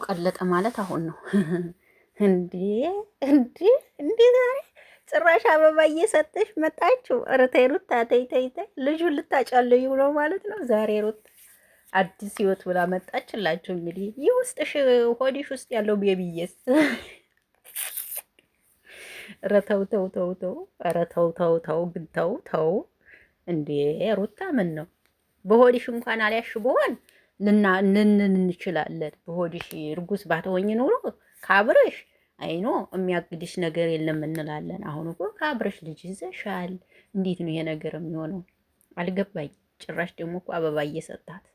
ቀለጠ ማለት አሁን ነው እንዴ? እንዴ እንዴ! ዛሬ ጭራሽ አበባ እየሰጠሽ መጣችሁ። ኧረ ተይ ሩታ ተይ ተይ ተይ፣ ልጁን ልታጫለዩ ነው ማለት ነው ዛሬ ሩታ አዲስ ህይወት ብላ መጣችላችሁ። እንግዲህ ይህ ውስጥሽ ሆዲሽ ውስጥ ያለው ቤቢዬስ ኧረ ተው ተው ተው ተው፣ ኧረ ተው ተው ተው፣ ግን ተው ተው እንዴ ሩታ ምን ነው? በሆዲሽ እንኳን አልያሽ በሆን እንችላለን። በሆዲሽ እርጉዝ ባትሆኝ ኖሮ ካብረሽ አይኖ የሚያግድሽ ነገር የለም እንላለን። አሁን እኮ ካብረሽ ልጅ ይዘሻል። እንዴት ነው ይሄ ነገር የሚሆነው? አልገባኝ። ጭራሽ ደግሞ እኮ አበባ እየሰጣት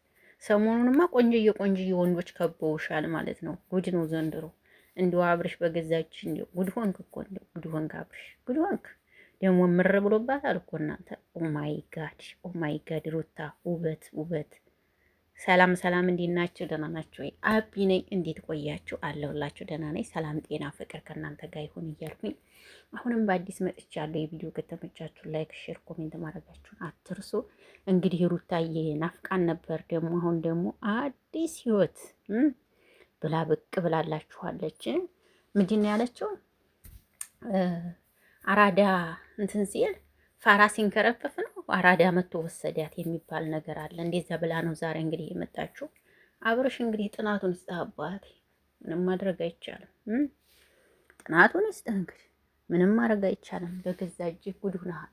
ሰሞኑንማ ቆንጅዬ ቆንጅዬ ወንዶች ከበውሻል ማለት ነው። ጉድ ነው ዘንድሮ። እንዲሁ አብርሽ በገዛች እንዲሁ ጉድ ሆንክ እኮ እንዲሁ ጉድ ሆንክ አብርሽ ጉድ ሆንክ። ደግሞ ምር ብሎባታል እኮ እናንተ። ኦማይ ጋድ ኦማይ ጋድ ሩታ ውበት ውበት። ሰላም ሰላም፣ እንዴት ናችሁ? ደህና ናችሁ ወይ? አቢ ነኝ። እንዴት ቆያችሁ? አለሁላችሁ። ደህና ነኝ። ሰላም ጤና ፍቅር ከእናንተ ጋር ይሁን እያልኩኝ አሁንም በአዲስ መጥቻለሁ። የቪዲዮ ከተመቻችሁ ላይክ፣ ሼር፣ ኮሜንት ማድረጋችሁን አትርሱ። እንግዲህ ሩታዬ ናፍቃን ነበር። ደግሞ አሁን ደግሞ አዲስ ህይወት ብላ ብቅ ብላላችኋለች። ምንድን ነው ያለችው? አራዳ እንትን ሲል ፋራ ሲንከረፈፍ ነው አራዳ መቶ ወሰዳት የሚባል ነገር አለ። እንደዛ ብላ ነው ዛሬ እንግዲህ የመጣችው። አብርሽ እንግዲህ ጥናቱን ይስጥህባት፣ ምንም ማድረግ አይቻልም። ጥናቱን ይስጥህ እንግዲህ ምንም ማድረግ አይቻልም። በገዛ እጅህ ጉድ ሆነሃል።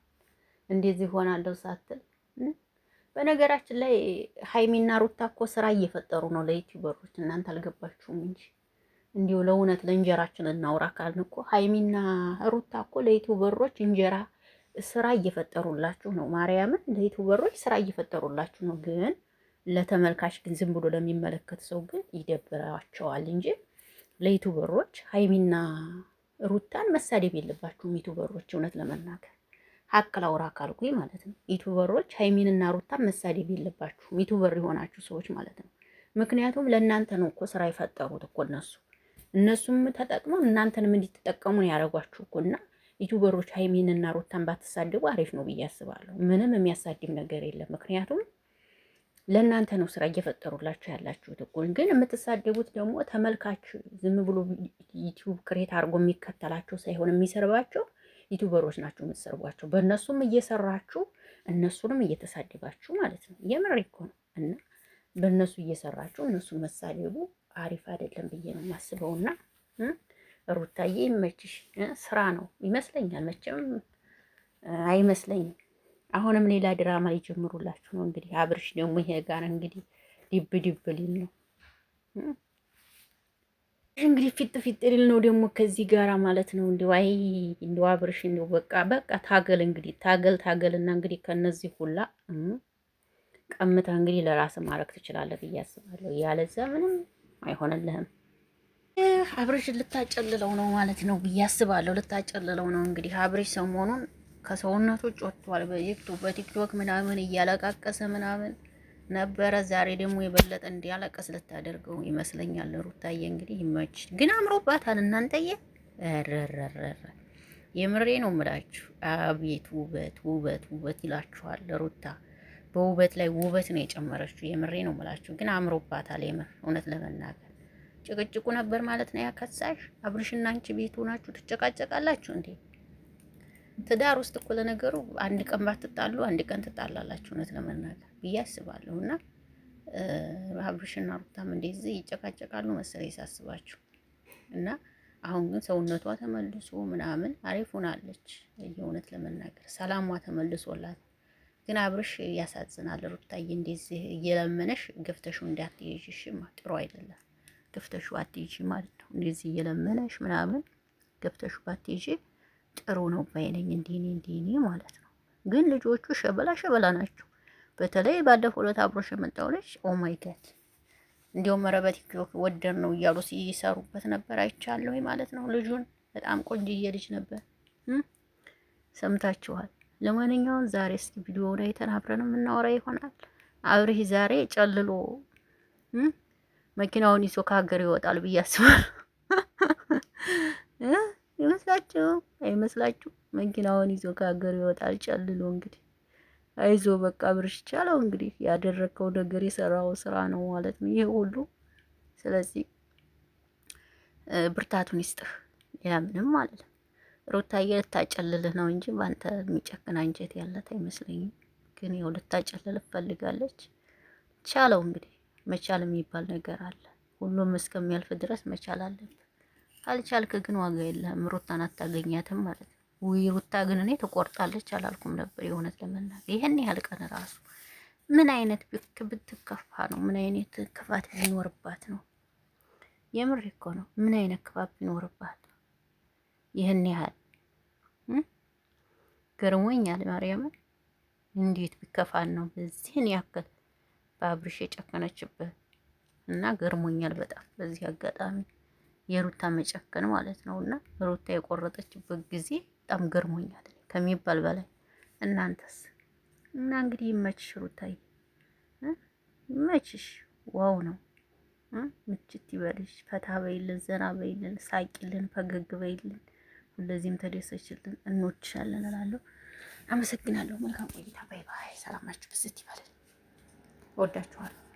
እንደዚህ ሆናለሁ ሳትል በነገራችን ላይ ሀይሚና ሩታ እኮ ስራ እየፈጠሩ ነው ለዩቲዩበሮች። እናንተ አልገባችሁም እንጂ እንዲሁ ለእውነት ለእንጀራችን እናውራ ካልን እኮ ሀይሚና ሩታ እኮ ለዩቲዩበሮች እንጀራ ስራ እየፈጠሩላችሁ ነው። ማርያምን ለዩቲዩበሮች ስራ እየፈጠሩላችሁ ነው። ግን ለተመልካች ግን ዝም ብሎ ለሚመለከት ሰው ግን ይደብራቸዋል እንጂ ለዩቲዩበሮች ሀይሚና ሩታን መሳደብ የለባችሁም። ዩቲዩበሮች እውነት ለመናገር ሀቅ ላውራ ካልኩኝ ማለት ነው። ዩቲዩበሮች ሀይሚንና ሩታን መሳደብ የለባችሁም። ዩቲዩበር የሆናችሁ ሰዎች ማለት ነው። ምክንያቱም ለእናንተ ነው እኮ ስራ የፈጠሩት እኮ እነሱም ተጠቅመው እናንተንም እንድትጠቀሙ ነው ያደረጓችሁ እኮ። እና ዩቲዩበሮች ሀይሚንና ሩታን ባትሳደቡ አሪፍ ነው ብዬ አስባለሁ። ምንም የሚያሳድብ ነገር የለም። ምክንያቱም ለእናንተ ነው ስራ እየፈጠሩላችሁ ያላችሁት እኮ። ግን የምትሳደቡት ደግሞ ተመልካች ዝም ብሎ ዩቲዩብ ክሬት አድርጎ የሚከተላቸው ሳይሆን የሚሰርባቸው ዩቲዩበሮች ናቸው የምትሰርቧቸው። በእነሱም እየሰራችሁ እነሱንም እየተሳደባችሁ ማለት ነው። የምር እኮ ነው። እና በእነሱ እየሰራችሁ እነሱን መሳደቡ አሪፍ አይደለም ብዬ ነው የማስበውና ሩታዬ ይመችሽ። ስራ ነው ይመስለኛል፣ መቼም አይመስለኝም። አሁንም ሌላ ድራማ ሊጀምሩላችሁ ነው እንግዲህ። አብርሽ ደግሞ ይሄ ጋር እንግዲህ ዲብ ዲብ ሊል ነው እንግዲህ ፊት ፊት ሊል ነው ደግሞ ከዚህ ጋራ ማለት ነው። እንዲሁ አይ እንዲሁ አብርሽ እንዲሁ በቃ በቃ ታገል እንግዲህ ታገልና እንግዲህ ከነዚህ ሁላ ቀምታ እንግዲህ ለራስ ማድረግ ትችላለህ ብዬ አስባለሁ። ያለዛ ምንም አይሆንልህም። አብርሽ ልታጨልለው ነው ማለት ነው ብዬ አስባለሁ። ልታጨልለው ነው እንግዲህ አብርሽ ሰሞኑን ከሰውነቱ ጮቷል። በቲክቶክ ምናምን እያለቃቀሰ ምናምን ነበረ። ዛሬ ደግሞ የበለጠ እንዲያለቀስ ልታደርገው ይመስለኛል። ሩታዬ እንግዲህ ይመች። ግን አምሮባታል እናንተዬ። ረረረረ የምሬ ነው የምላችሁ። አቤት ውበት ውበት ውበት ይላችኋል። ሩታ በውበት ላይ ውበት ነው የጨመረችው። የምሬ ነው የምላችሁ። ግን አምሮባታል የምር እውነት ለመናገር ጭቅጭቁ ነበር ማለት ነው ያከሳሽ። አብርሽና አንቺ ቤት ሆናችሁ ትጨቃጨቃላችሁ እንዴ? ትዳር ውስጥ እኮ ለነገሩ አንድ ቀን ባትጣሉ አንድ ቀን ትጣላላችሁ እውነት ለመናገር ብዬ አስባለሁ። እና አብርሽና ሩታም እንደዚህ ይጨቃጨቃሉ መሰለኝ ሳስባችሁ። እና አሁን ግን ሰውነቷ ተመልሶ ምናምን አሪፍ ሆናለች። የእውነት ለመናገር ሰላሟ ተመልሶላት። ግን አብርሽ ያሳዝናል። ሩታዬ እንደዚህ እየለመነሽ ገፍተሹ እንዳትይዥሽማ ጥሩ አይደለም። ገፍተሹ አትይዥ ማለት ነው። እንደዚህ እየለመነሽ ምናምን ገፍተሹ ባትይዥ ጥሩ ነው ባይነኝ። እንዲህ ማለት ነው። ግን ልጆቹ ሸበላ ናቸው። በተለይ ባለፈው ዕለት አብሮሽ የመጣው ልጅ ኦ ማይ ጋድ እንዲያውም መረበት ቲክቶክ ወደር ነው እያሉ ሲሰሩበት ነበር አይቻለሁ ማለት ነው። ልጁን በጣም ቆንጅዬ ልጅ ነበር። ሰምታችኋል። ለማንኛውም ዛሬ እስኪ ቪዲዮ ላይ ተናብረን የምናወራ ይሆናል። አብርሽ ዛሬ ጨልሎ መኪናውን ይዞ ከሀገር ይወጣል ብዬ አስባለሁ። ይመስላችሁ አይመስላችሁ? መኪናውን ይዞ ከሀገር ይወጣል ጨልሎ። እንግዲህ አይዞ በቃ አብርሽ ቻለው። እንግዲህ ያደረከው ነገር የሰራው ስራ ነው ማለት ነው ይሄ ሁሉ። ስለዚህ ብርታቱን ይስጥህ። ሌላ ምንም ማለት ነው። ሩታዬ ልታጨልልህ ነው እንጂ በአንተ የሚጨክን አንጀት ያለት አይመስለኝም። ግን ያው ልታጨልልህ ፈልጋለች። ቻለው እንግዲህ መቻል የሚባል ነገር አለ። ሁሉም እስከሚያልፍ ድረስ መቻል አለብህ። ካልቻልክ ግን ዋጋ የለህም። ሩታን አታገኛትም ማለት ነው። ውይ ሩታ ግን እኔ ትቆርጣለች አላልኩም ነበር የእውነት ለመናገር ይህን ያህል ቀን ራሱ ምን አይነት ብትከፋ ነው? ምን አይነት ክፋት ቢኖርባት ነው? የምር እኮ ነው። ምን አይነት ክፋት ቢኖርባት ነው? ይህን ያህል ገርሞኛል። ማርያምን እንዴት ቢከፋን ነው በዚህን ያክል በአብርሽ የጨከነችበት? እና ገርሞኛል በጣም በዚህ አጋጣሚ የሩታ መጨከን ማለት ነው። እና ሩታ የቆረጠችበት ጊዜ በጣም ገርሞኛል ከሚባል በላይ። እናንተስ? እና እንግዲህ ይመችሽ ሩታዬ፣ ይመችሽ። ዋው ነው። ምችት ይበልሽ። ፈታ በይልን፣ ዘና በይልን፣ ሳቂልን፣ ፈገግ በይልን፣ ሁለዚህም ተደሰችልን። እንወድሻለን እላለሁ። አመሰግናለሁ። መልካም ቆይታ። ባይ ባይ። ሰላማችሁ ብዝት ይበልን። ወዳችኋለሁ።